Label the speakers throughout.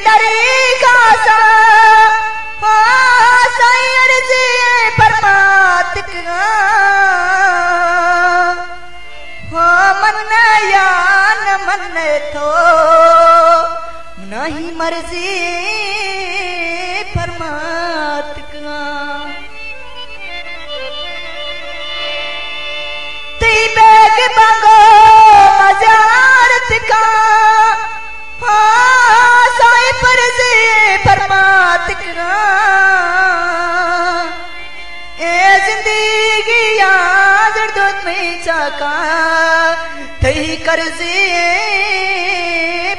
Speaker 1: तरीका सा साईं अर्जी परमात्मा मन या न मन थो नहीं मर्जी परमात्मा ती बैग बागो मजारत का साई परजी परमात्मा ए जिंदगी याद दूध में चाका थई करजे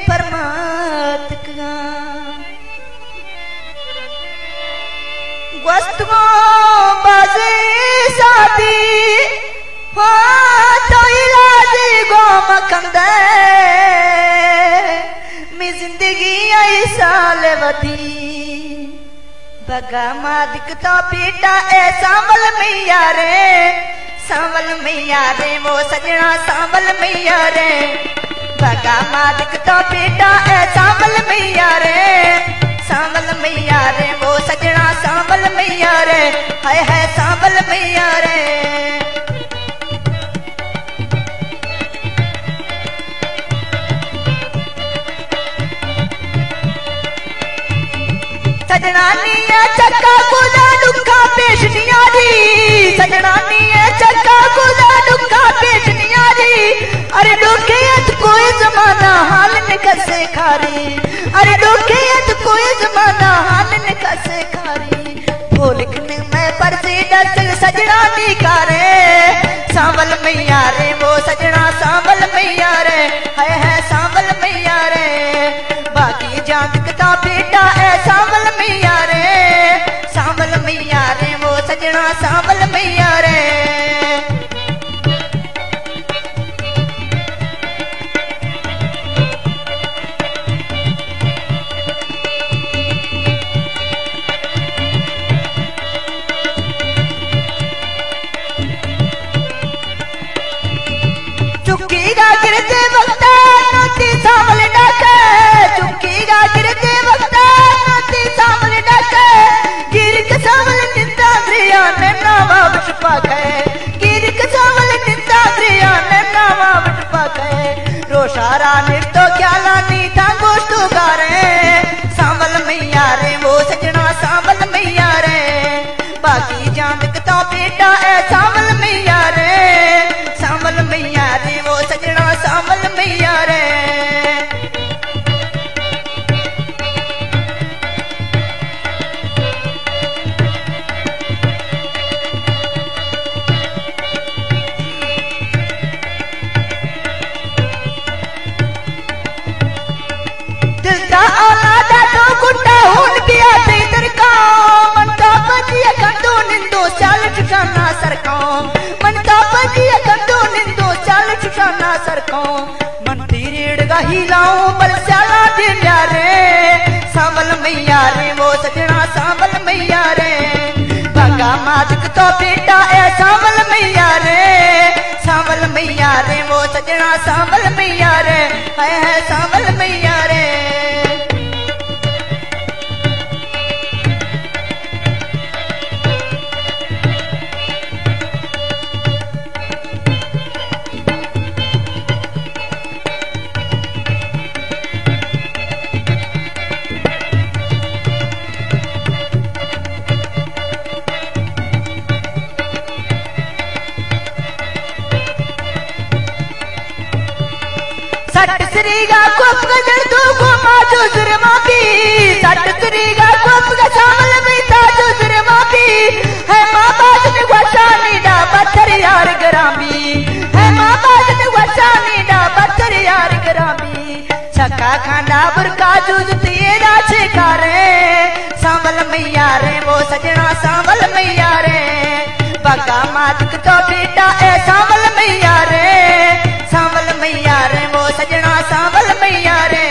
Speaker 1: परमात्मा वस्तुओं बाजे शादी तो इलाजी गो मकंदे मी जिंदगी आई साल वधी बगा मादिक तो पीटा ए सांवल मैया रे वो सजना सांवल मैया रे बगा मादिक तो पीटा ए सांवल मैया रे वो सजना सांवल मैया रे है सांवल मैया रे सजनानी चक्का कुदा दुखा पेशनिया दी सजनानी चक्का कुदा दुखा पेशनिया दी अरे दुखियत कोई जमाना हाल न कसे खारी अरे दुखियत कोई जमाना हाल न कसे खारी वो लिखने में परसी दस सजनानी कारे सांवल मैया रे वो सजना सांवल मैया रे है सांवल मैया रे बाकी जागता बेटा है सांवल मैया रे वो सजना सांवल मैया रे चुकीगा गिरते वक्त नोती सांवल डाके चुकीगा गिरते वक्त नोती सांवल डाके गिर के सांवल निंदा द्रिया ने नावा बचपा गए गिर के सांवल निंदा द्रिया ने नावा बचपा गए रोशारा निर्तो क्या लानी था गोश्तु गारे सांवल मैया रे वो सजना सांवल मैया रे बाकी जांदक तो बेटा है सांवल मैया रे वो सजना सांवल मैया रे दिल का औलादा तो गुट्टा हुन पिया तेतर का मन का बजिया कंदो निंदो चाल ठिकाना सरका मन का बजिया कंदो निंदो चाल ठिकाना सरका मन तीरेड़ गही लाऊं बरसाला दिया रे सांवल मैया रे वो सजना सांवल मैया रे बगा मादिक तो बेटा है सांवल मैया रे वो सजना सांवल मैया रे है सांवल मैया रे सट श्रीगा कोप गजर दो को माजो जुर्मा की सट श्रीगा कोप का सांवल में ताजो जुर्मा की है मां बात ने वसानी डा पत्थर यार ग्रामी है मां बात ने वसानी डा पत्थर यार ग्रामी छक्का खांडा बुरका जूझ तेरा छिकारे सांवल मैया रे वो सजना सांवल मैया रे बगा मादिक तो बेटा है सांवल मैया रे वो सजना सांवल मैया रे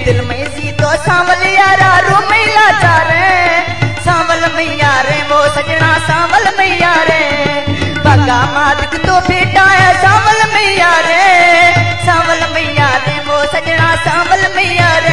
Speaker 1: दिल में सी तो सांवल यारा रो मैला चारे सांवल मैया रे वो सजना सांवल मैया रे बगा मादिक तो बेटा है सांवल मैया रे वो सजना सांवल मैया रे।